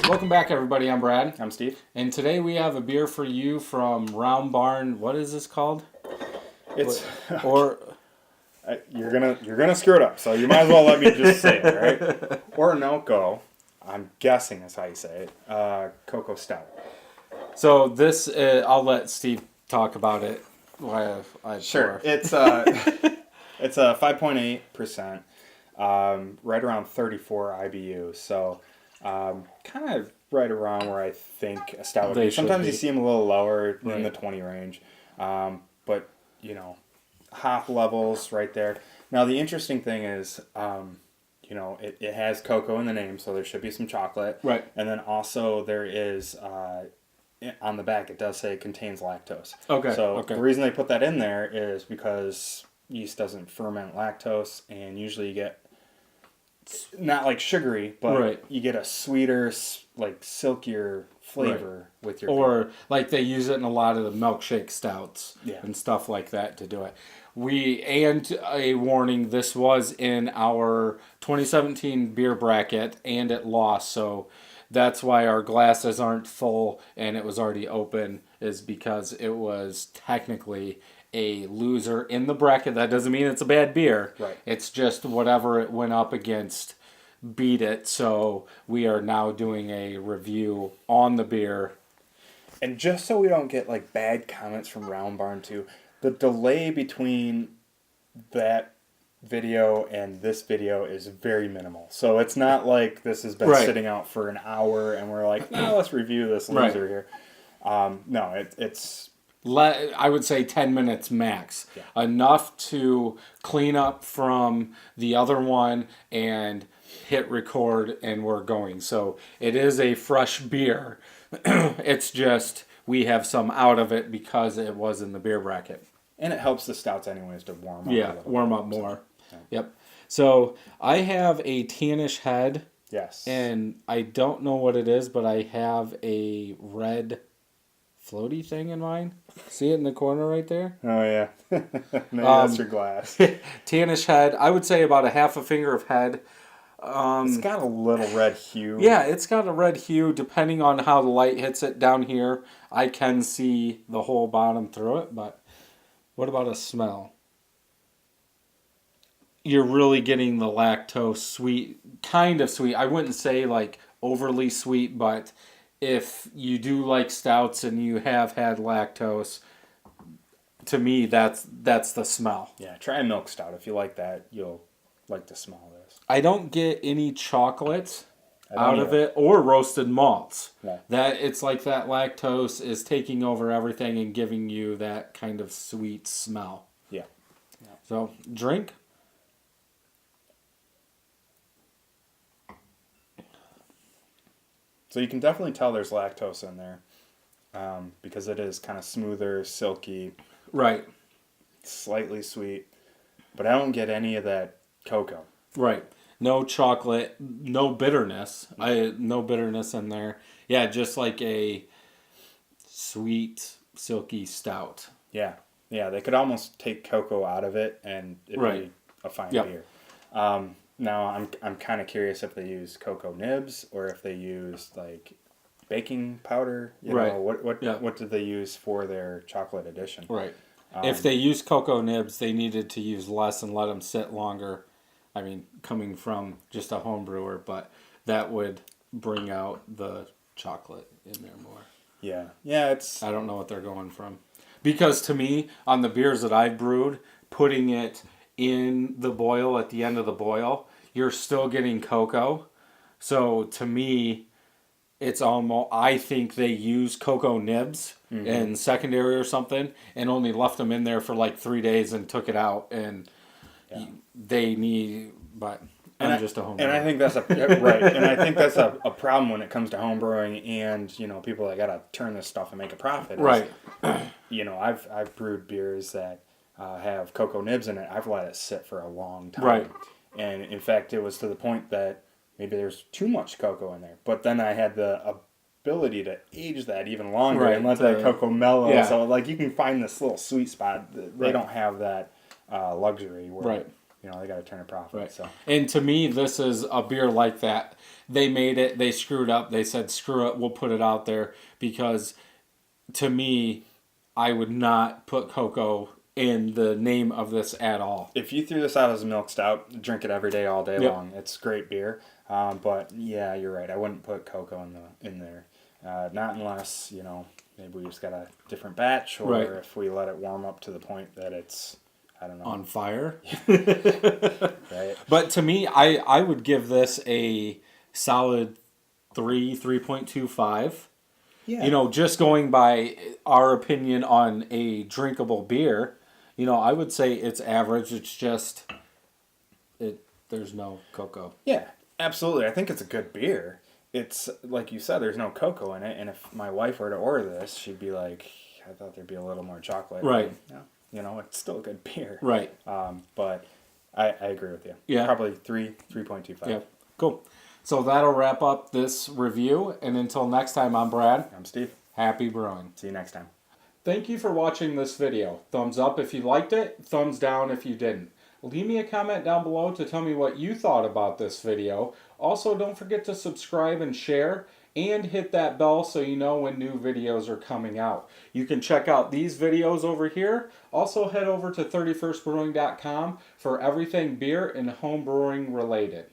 Welcome back, everybody. I'm Brad. I'm Steve. And today we have a beer for you from Round Barn. What is this called? It's Or you're gonna screw it up, so you might as well let me just say it, right? Oronoko, I'm guessing is how you say it. Cocoa Stout. so this, I'll let Steve talk about it. Sure. It's it's a 5.8%, right around 34 IBUs. So kind of right around where I think a stout would be. Sometimes you see them a little lower in the 20 range, but hop levels right there. Now the interesting thing is, it has cocoa in the name, so there should be some chocolate. Right. And then also there is on the back it does say it contains lactose. Okay. So the reason they put that in there is because yeast doesn't ferment lactose, and usually you get not like sugary, but you get a sweeter, like silkier flavor with your or like they use it in a lot of the milkshake stouts and stuff like that to do it. And a warning, this was in our 2017 beer bracket and it lost, so that's why our glasses aren't full and it was already open, is because it was technically a loser in the bracket. That doesn't mean it's a bad beer. Right. It's just whatever it went up against beat it. So we are now doing a review on the beer. And just so we don't get like bad comments from Round Barn too, the delay between that video and this video is very minimal. So it's not like this has been sitting out for an hour and we're like, no, let's review this loser here. No, it's I would say 10 minutes max. Yeah. Enough to clean up from the other one and hit record, and we're going. So it is a fresh beer. It's just we have some out of it because it was in the beer bracket. And it helps the stouts anyways to warm up. Yeah, warm up more. So, Yep. So I have a tannish head. Yes. And I don't know what it is, but I have a red floaty thing in mine. See it in the corner right there? Oh, yeah. Maybe that's your glass. Tannish head. I would say about a half a finger of head. It's got a little red hue. Yeah, it's got a red hue. Depending on how the light hits it down here, I can see the whole bottom through it. But what about a smell? You're really getting the lactose sweet, kind of sweet. I wouldn't say like overly sweet, but if you do like stouts and you have had lactose, to me that's the smell. Yeah, try a milk stout. If you like that, you'll like the smell of this. I don't get any chocolate out of it or roasted malts. No. That it's like that lactose is taking over everything and giving you that kind of sweet smell. Yeah. So drink. So you can definitely tell there's lactose in there, because it is kind of smoother, silky, Right. slightly sweet, but I don't get any of that cocoa. Right. No chocolate, no bitterness. No bitterness in there. Yeah, just like a sweet, silky stout. Yeah. Yeah, they could almost take cocoa out of it and it'd be a fine beer. Now, I'm kind of curious if they use cocoa nibs or if they use like baking powder. You know, what did they use for their chocolate edition? Right. If they use cocoa nibs, they needed to use less and let them sit longer. I mean, coming from just a home brewer, but that would bring out the chocolate in there more. Yeah. Yeah, I don't know what they're going from. Because to me, on the beers that I've brewed, putting it in the boil at the end of the boil, you're still getting cocoa. So to me, it's almost, I think they use cocoa nibs in secondary or something and only left them in there for like 3 days and took it out, and they need, but I'm just a home brewer. And I think that's and I think that's a problem when it comes to home brewing and, people that got to turn this stuff and make a profit. Right. I've brewed beers that have cocoa nibs in it. I've let it sit for a long time. Right. And in fact, it was to the point that maybe there's too much cocoa in there. But then I had the ability to age that even longer and let that cocoa mellow. Yeah. So like you can find this little sweet spot. They don't have that luxury where they got to turn a profit. Right. So, and to me, this is a beer like that. They made it. They screwed up. They said, "Screw it. We'll put it out there." Because to me, I would not put cocoa in the name of this at all. If you threw this out as a milk stout, drink it every day, all day Yep. long. It's great beer. But yeah, you're right. I wouldn't put cocoa in there. Not unless maybe we just got a different batch, or Right. if we let it warm up to the point that it's, I don't know, On fire. right? But to me, I would give this a solid 3.25. Yeah. Just going by our opinion on a drinkable beer, I would say it's average. It's just, there's no cocoa. Yeah, absolutely. I think it's a good beer. It's like you said, there's no cocoa in it, and if my wife were to order this, she'd be like, "I thought there'd be a little more chocolate." Right. And, it's still a good beer. Right. But I agree with you. Yeah. Probably 3.25. Yeah. Cool. So that'll wrap up this review. And until next time, I'm Brad. I'm Steve. Happy brewing. See you next time. Thank you for watching this video. Thumbs up if you liked it. Thumbs down if you didn't. Leave me a comment down below to tell me what you thought about this video. Also, don't forget to subscribe and share, and hit that bell so you know when new videos are coming out. You can check out these videos over here. Also, head over to 31stbrewing.com for everything beer and home brewing related.